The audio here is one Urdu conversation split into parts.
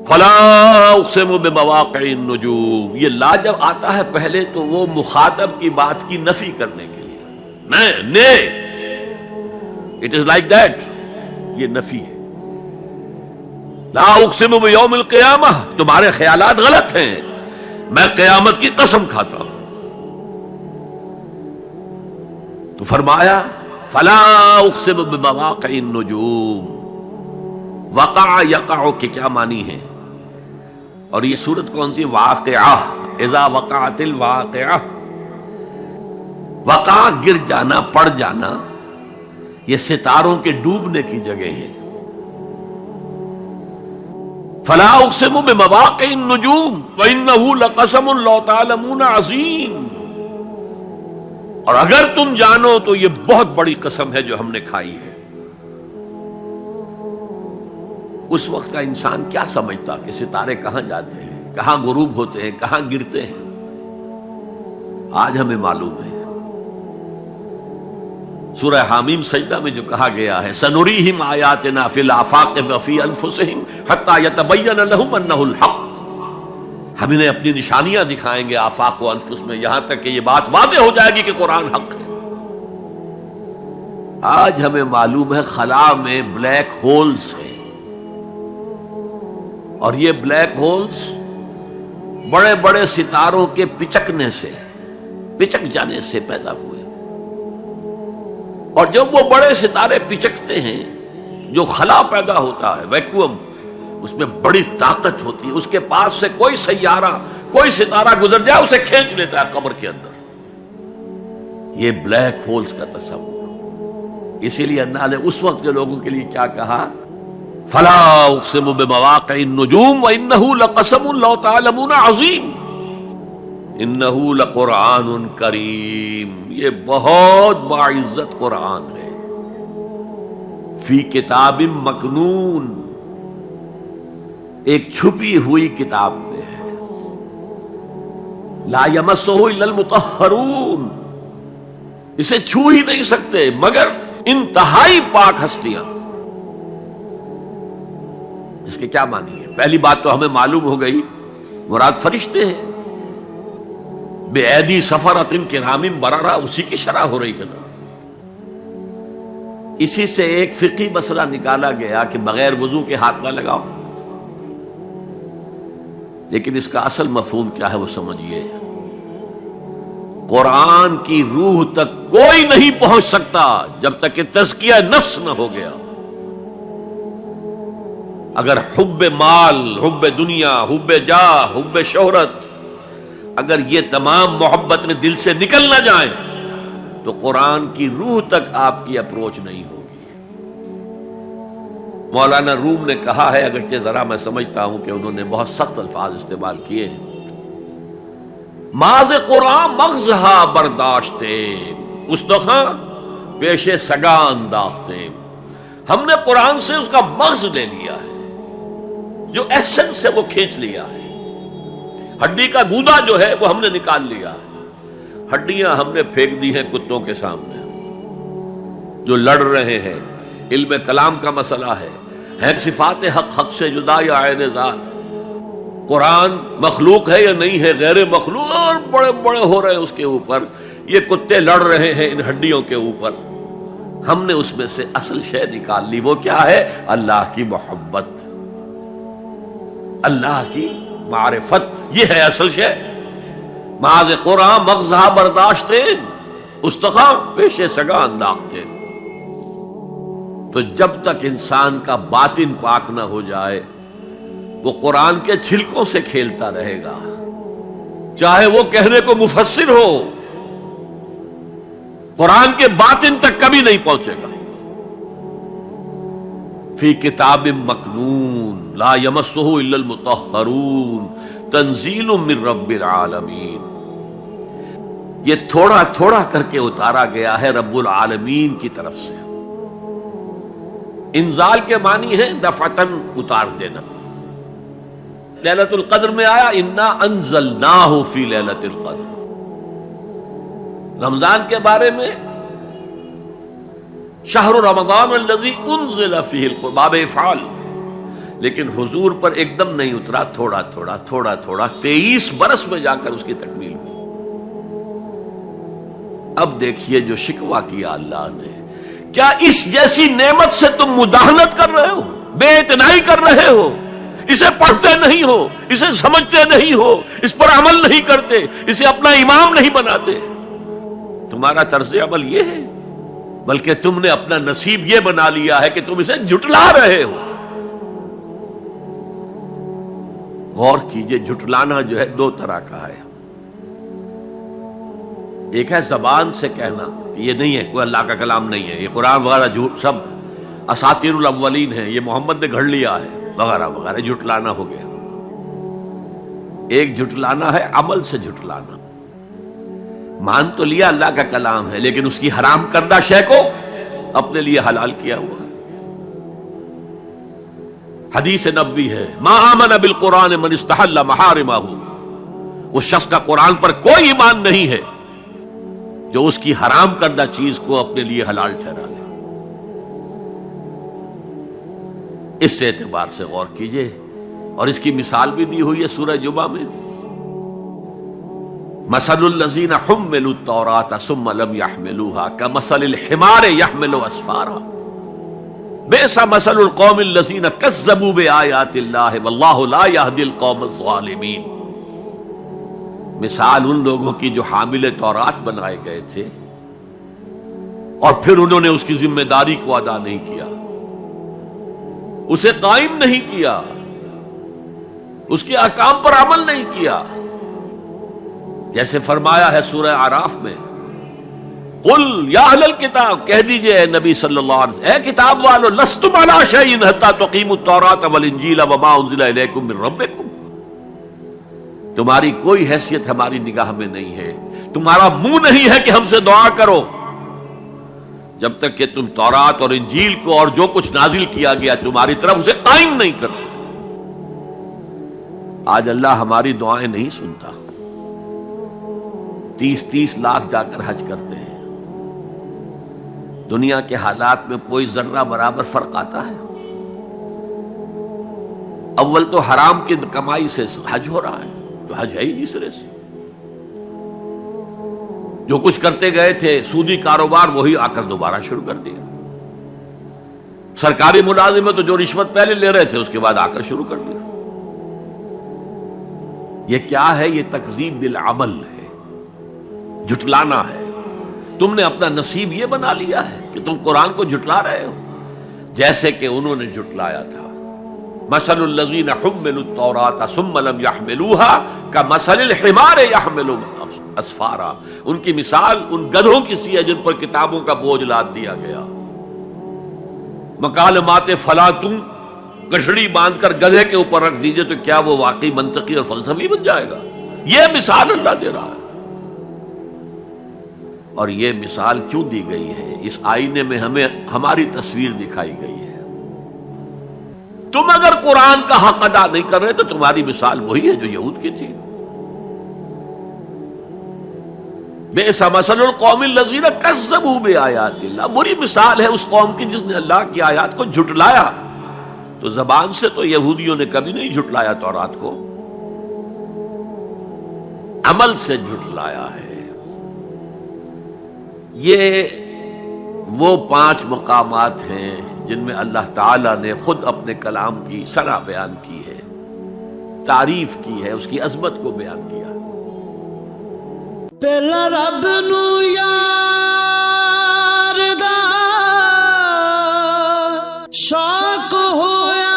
فلا اقسم بمواقع النجوم، یہ لا جب آتا ہے پہلے تو وہ مخاطب کی بات کی نفی کرنے کے لیے، نہیں، اٹ از لائک دیٹ، یہ نفی ہے۔ لا اقسم بیوم القیامہ، تمہارے خیالات غلط ہیں، میں قیامت کی قسم کھاتا ہوں۔ تو فرمایا فلا اقسم بمواقع النجوم، وقع یقع کے کیا معنی ہے؟ اور یہ سورت کون سی؟ واقعہ، اذا وقعت الواقعہ، وقع گر جانا، پڑ جانا، یہ ستاروں کے ڈوبنے کی جگہ ہے۔ فلا اقسم بمواقع النجوم وانہ لقسم لو تعلمون عظیم، اور اگر تم جانو تو یہ بہت بڑی قسم ہے جو ہم نے کھائی ہے۔ اس وقت کا انسان کیا سمجھتا کہ ستارے کہاں جاتے ہیں، کہاں غروب ہوتے ہیں، کہاں گرتے ہیں؟ آج ہمیں معلوم ہے۔ سورہ حامیم سجدہ میں جو کہا گیا ہے سنریہم آیاتنا فی الآفاق وفی انفسہم حتی یتبین لہم انہ الحق، ہم انہیں اپنی نشانیاں دکھائیں گے آفاق و انفس میں، یہاں تک کہ یہ بات واضح ہو جائے گی کہ قرآن حق ہے۔ آج ہمیں معلوم ہے خلا میں بلیک ہولز ہیں، اور یہ بلیک ہولز بڑے بڑے ستاروں کے پچکنے سے، پچک جانے سے پیدا ہوئے، اور جب وہ بڑے ستارے پچکتے ہیں، جو خلا پیدا ہوتا ہے، ویکیوم، اس میں بڑی طاقت ہوتی ہے، اس کے پاس سے کوئی سیارہ، کوئی ستارہ گزر جائے اسے کھینچ لیتا ہے قبر کے اندر۔ یہ بلیک ہولز کا تصور۔ اسی لیے اللہ نے اس وقت کے لوگوں کے لیے کیا کہا؟ فلا اقسم بمواقع النجوم وانہ لقسم لو تعلمون عظیم انہ لقرآن کریم، یہ بہت باعزت قرآن ہے، فی کتاب مکنون، ایک چھپی ہوئی کتاب میں ہے، لا یمسہ الا المطہرون، اسے چھو ہی نہیں سکتے مگر انتہائی پاک ہستیاں۔ اس کے کیا معنی ہے؟ پہلی بات تو ہمیں معلوم ہو گئی، مراد فرشتے ہیں، بے ایدی سفرۃ کرام بررہ، اسی کی شرح ہو رہی ہے نا۔ اسی سے ایک فقہی مسئلہ نکالا گیا کہ بغیر وضو کے ہاتھ نہ لگاؤ، لیکن اس کا اصل مفہوم کیا ہے وہ سمجھیے۔ قرآن کی روح تک کوئی نہیں پہنچ سکتا جب تک کہ تزکیہ نفس نہ ہو گیا۔ اگر حب مال، حب دنیا، حب جاہ، حب شہرت، اگر یہ تمام محبت میں دل سے نکل نہ جائیں تو قرآن کی روح تک آپ کی اپروچ نہیں ہوگی۔ مولانا روم نے کہا ہے، اگرچہ ذرا میں سمجھتا ہوں کہ انہوں نے بہت سخت الفاظ استعمال کیے ہیں، ماز قرآن مغزہا برداشتے استخاں پیش سگا انداختے، ہم نے قرآن سے اس کا مغز لے لیا ہے، جو ایسنس ہے وہ کھینچ لیا ہے، ہڈی کا گودا جو ہے وہ ہم نے نکال لیا ہے، ہڈیاں ہم نے پھینک دی ہیں کتوں کے سامنے جو لڑ رہے ہیں۔ علم کلام کا مسئلہ ہے صفات حق حق سے جدا یا عین ذات، قرآن مخلوق ہے یا نہیں ہے، غیر مخلوق، اور بڑے بڑے ہو رہے ہیں اس کے اوپر، یہ کتے لڑ رہے ہیں ان ہڈیوں کے اوپر۔ ہم نے اس میں سے اصل شے نکال لی، وہ کیا ہے؟ اللہ کی محبت، اللہ کی معرفت، یہ ہے اصل شے۔ ماذ قرآن مغزہ برداشتے استخاں پیش سگا انداختے۔ تو جب تک انسان کا باطن پاک نہ ہو جائے وہ قرآن کے چھلکوں سے کھیلتا رہے گا، چاہے وہ کہنے کو مفسر ہو، قرآن کے باطن تک کبھی نہیں پہنچے گا۔ فی کتاب مکنون لا یمسہ الا المطہرون تنزیل من رب العالمین، یہ تھوڑا تھوڑا کر کے اتارا گیا ہے رب العالمین کی طرف سے۔ انزال کے معنی ہے دفعتاً اتار دینا۔ لیلۃ القدر میں آیا انا انزلناہ فی لیلۃ القدر، رمضان کے بارے میں شہر رمضان الذی انزل فیہ القرآن، باب افعال، لیکن حضور پر ایک دم نہیں اترا، تھوڑا تھوڑا تھوڑا تھوڑا 23 برس میں جا کر اس کی تکمیل ہوئی۔ اب دیکھیے جو شکوہ کیا اللہ نے، کیا اس جیسی نعمت سے تم مداہنت کر رہے ہو، بے اعتنائی کر رہے ہو، اسے پڑھتے نہیں ہو، اسے سمجھتے نہیں ہو، اس پر عمل نہیں کرتے، اسے اپنا امام نہیں بناتے؟ تمہارا طرز عمل یہ ہے، بلکہ تم نے اپنا نصیب یہ بنا لیا ہے کہ تم اسے جھٹلا رہے ہو۔ غور کیجئے، جھٹلانا جو ہے دو طرح کا ہے۔ ایک ہے زبان سے کہنا کہ یہ نہیں ہے، کوئی اللہ کا کلام نہیں ہے، یہ قرآن وغیرہ جھوٹ، سب اساطیر الاولین ہیں، یہ محمد نے گھڑ لیا ہے وغیرہ وغیرہ، جھٹلانا ہو گیا۔ ایک جھٹلانا ہے عمل سے جھٹلانا، مان تو لیا اللہ کا کلام ہے لیکن اس کی حرام کردہ شے کو اپنے لیے حلال کیا ہوا ہے۔ حدیث نبوی ہے، ما آمن بالقرآن من استحل محارمہ، اس شخص کا قرآن پر کوئی ایمان نہیں ہے جو اس کی حرام کردہ چیز کو اپنے لیے حلال ٹھہرا لے۔ اس سے اعتبار سے غور کیجئے، اور اس کی مثال بھی دی ہوئی ہے سورہ جمعہ میں، مثل الذین حملوا التوراۃ ثم لم يحملوها كمثل الحمار يحمل اسفارا بئس مثل القوم الذین کذبوا بآیات اللہ واللہ لا يهدی القوم الظالمین۔ مثال ان لوگوں کی جو حامل تورات بنائے گئے تھے اور پھر انہوں نے اس کی ذمہ داری کو ادا نہیں کیا، اسے قائم نہیں کیا، اس کے احکام پر عمل نہیں کیا۔ جیسے فرمایا ہے سورہ اعراف میں، قل یا اہل الکتاب، کہہ دیجئے اے نبی صلی اللہ علیہ وسلم، اے کتاب والو، لستم علی شیء حتی تقیموا التوراۃ والانجیل وما انزل الیکم من ربکم، تمہاری کوئی حیثیت ہماری نگاہ میں نہیں ہے، تمہارا منہ نہیں ہے کہ ہم سے دعا کرو جب تک کہ تم تورات اور انجیل کو اور جو کچھ نازل کیا گیا تمہاری طرف اسے قائم نہیں کرتے۔ آج اللہ ہماری دعائیں نہیں سنتا، 30 لاکھ جا کر حج کرتے ہیں، دنیا کے حالات میں کوئی ذرہ برابر فرق آتا ہے؟ اول تو حرام کی کمائی سے حج ہو رہا ہے، تو حج ہے ہی نہیں سرے سے۔ جو کچھ کرتے گئے تھے سودی کاروبار وہی آ کر دوبارہ شروع کر دیا، سرکاری ملازم تو جو رشوت پہلے لے رہے تھے اس کے بعد آ کر شروع کر دیا۔ یہ کیا ہے؟ یہ تکذیب بالعمل ہے، جھٹلانا ہے۔ تم نے اپنا نصیب یہ بنا لیا ہے کہ تم قرآن کو جھٹلا رہے ہو، جیسے کہ انہوں نے جھٹلایا تھا۔ مثل الذین حملوا التوراۃ ثم لم يحملوها كمثل الحمار يحمل اسفارا، ان کی مثال ان گدھوں کی سی ہے جن پر کتابوں کا بوجھ لاد دیا گیا۔ مکالمات فلاں تم گٹھڑی باندھ کر گدھے کے اوپر رکھ دیجئے تو کیا وہ واقعی منطقی اور فلسفی بن جائے گا؟ یہ مثال اللہ دے رہا ہے۔ اور یہ مثال کیوں دی گئی ہے؟ اس آئینے میں ہمیں ہماری تصویر دکھائی گئی ہے۔ تم اگر قرآن کا حق ادا نہیں کر رہے تو تمہاری مثال وہی ہے جو یہود کی تھی۔ بئس مثل القوم الذین کذبوا بآیات اللہ، بری مثال ہے اس قوم کی جس نے اللہ کی آیات کو جھٹلایا۔ تو زبان سے تو یہودیوں نے کبھی نہیں جھٹلایا تورات کو، عمل سے جھٹلایا ہے۔ یہ وہ 5 مقامات ہیں جن میں اللہ تعالیٰ نے خود اپنے کلام کی ثنا بیان کی ہے، تعریف کی ہے، اس کی عظمت کو بیان کیا۔ پہلا رب نو یار دا شوق ہویا،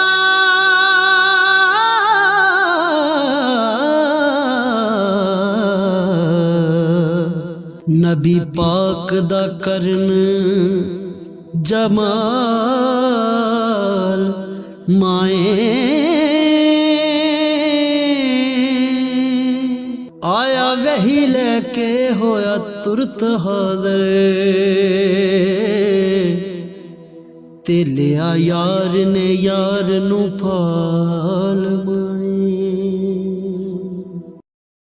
نبی پاک دا کرن جمال مائیں آیا وہی لے کے ہویا ترت حاضر، تے لیا یار نے یار نو پال